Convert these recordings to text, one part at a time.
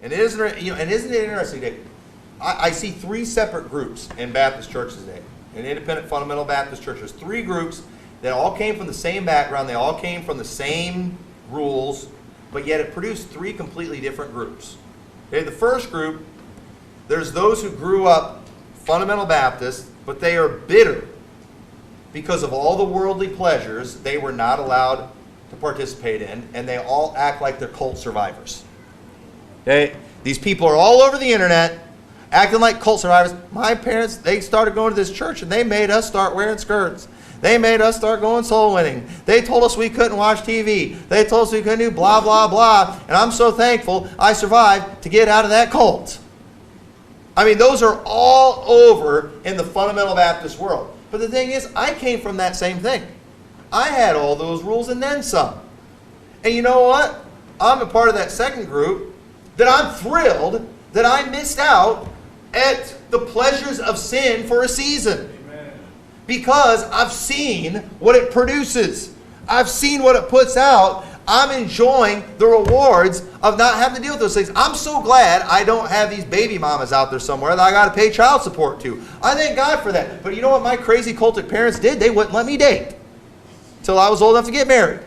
And isn't it interesting, Dave? I see three separate groups in Baptist churches today. In independent fundamental Baptist churches, three groups that all came from the same background. They all came from the same rules, but yet it produced three completely different groups. Okay, the first group, there's those who grew up fundamental Baptist, but they are bitter because of all the worldly pleasures they were not allowed to participate in, and they all act like they're cult survivors. Okay? These people are all over the internet acting like cult survivors. My parents, they started going to this church and they made us start wearing skirts. They made us start going soul winning. They told us we couldn't watch TV. They told us we couldn't do blah, blah, blah. And I'm so thankful I survived to get out of that cult. I mean, those are all over in the fundamental Baptist world. But the thing is, I came from that same thing. I had all those rules and then some. And you know what? I'm a part of that second group that I'm thrilled that I missed out at the pleasures of sin for a season. Amen. Because I've seen what it produces. I've seen what it puts out. I'm enjoying the rewards of not having to deal with those things. I'm so glad I don't have these baby mamas out there somewhere that I got to pay child support to. I thank God for that. But you know what my crazy cultic parents did? They wouldn't let me date until I was old enough to get married.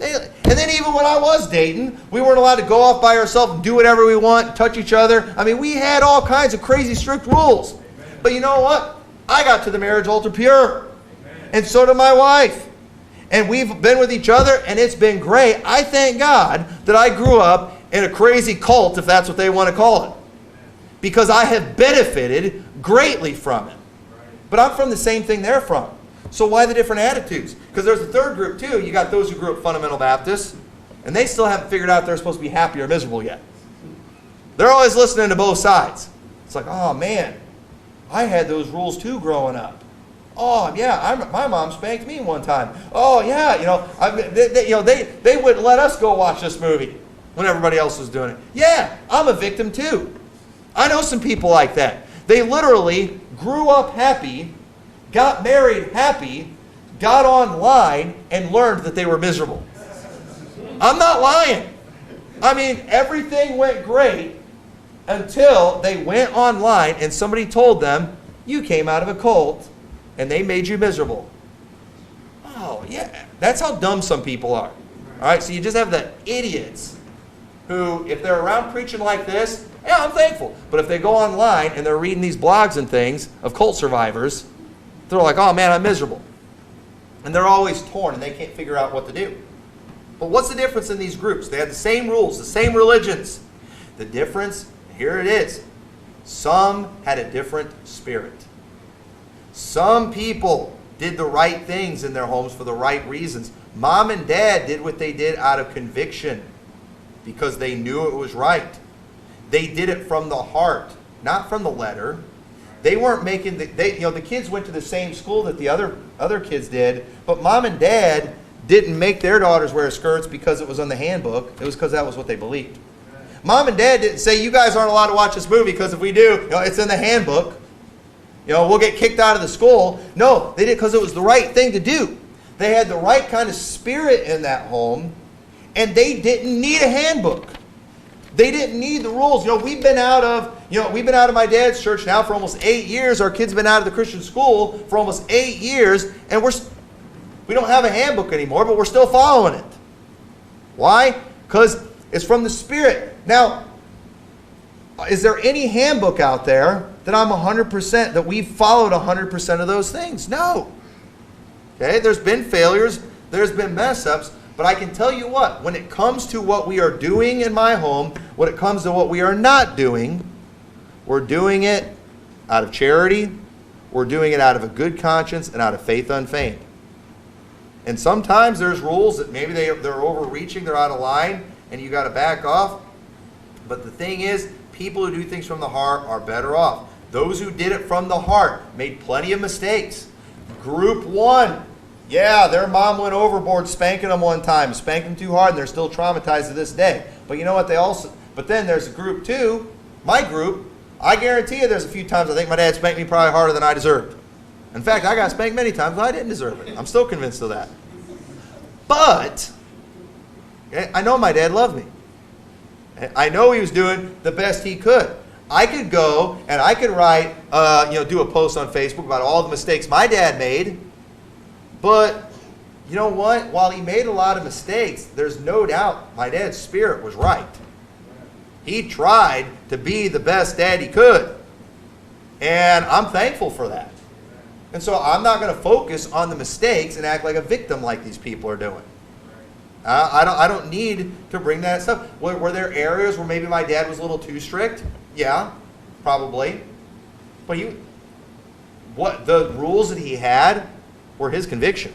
And then even when I was dating, we weren't allowed to go off by ourselves and do whatever we want, touch each other. I mean, we had all kinds of crazy strict rules. Amen. But you know what? I got to the marriage altar pure. Amen. And so did my wife. And we've been with each other, and it's been great. I thank God that I grew up in a crazy cult, if that's what they want to call it. Because I have benefited greatly from it. But I'm from the same thing they're from. So why the different attitudes? Because there's a third group too. You got those who grew up fundamental Baptists, and they still haven't figured out they're supposed to be happy or miserable yet. They're always listening to both sides. It's like, oh man, I had those rules too growing up. Oh yeah, my mom spanked me one time. Oh yeah, they wouldn't let us go watch this movie when everybody else was doing it. Yeah, I'm a victim too. I know some people like that. They literally grew up happy, got married happy, got online, and learned that they were miserable. I'm not lying. I mean, everything went great until they went online and somebody told them, you came out of a cult and they made you miserable. Oh, yeah. That's how dumb some people are. All right, so you just have the idiots who, if they're around preaching like this, yeah, I'm thankful. But if they go online and they're reading these blogs and things of cult survivors, they're like, oh man, I'm miserable. And they're always torn and they can't figure out what to do. But what's the difference in these groups? They had the same rules, the same religions. The difference, here it is. Some had a different spirit. Some people did the right things in their homes for the right reasons. Mom and dad did what they did out of conviction because they knew it was right. They did it from the heart, not from the letter. They weren't making the kids went to the same school that the other kids did, but mom and dad didn't make their daughters wear skirts because it was on the handbook. It was because that was what they believed. Mom and dad didn't say, you guys aren't allowed to watch this movie because if we do, it's in the handbook. We'll get kicked out of the school. No, they did because it was the right thing to do. They had the right kind of spirit in that home, and they didn't need a handbook. They didn't need the rules. We've been out of my dad's church now for almost 8 years. Our kids have been out of the Christian school for almost 8 years, and we don't have a handbook anymore, but we're still following it. Why? Because it's from the Spirit. Now, is there any handbook out there that I'm 100%, that we've followed 100% of those things? No. Okay, there's been failures, there's been mess-ups, but I can tell you what, when it comes to what we are doing in my home, when it comes to what we are not doing, we're doing it out of charity, we're doing it out of a good conscience, and out of faith unfeigned. And sometimes there's rules that maybe they're overreaching, they're out of line, and you got to back off. But the thing is, people who do things from the heart are better off. Those who did it from the heart made plenty of mistakes. Group one, yeah, their mom went overboard spanking them one time, spanked them too hard, and they're still traumatized to this day. But you know what? But then there's group two, my group. I guarantee you there's a few times I think my dad spanked me probably harder than I deserved. In fact, I got spanked many times and I didn't deserve it. I'm still convinced of that. But I know my dad loved me. I know he was doing the best he could. I could go and I could write, do a post on Facebook about all the mistakes my dad made. But you know what? While he made a lot of mistakes, there's no doubt my dad's spirit was right. He tried to be the best dad he could. And I'm thankful for that. And so I'm not going to focus on the mistakes and act like a victim like these people are doing. I don't need to bring that stuff. Were there areas where maybe my dad was a little too strict? Yeah, probably. But the rules that he had were his conviction.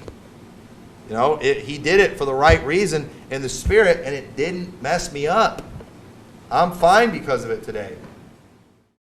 He did it for the right reason in the spirit, and it didn't mess me up. I'm fine because of it today.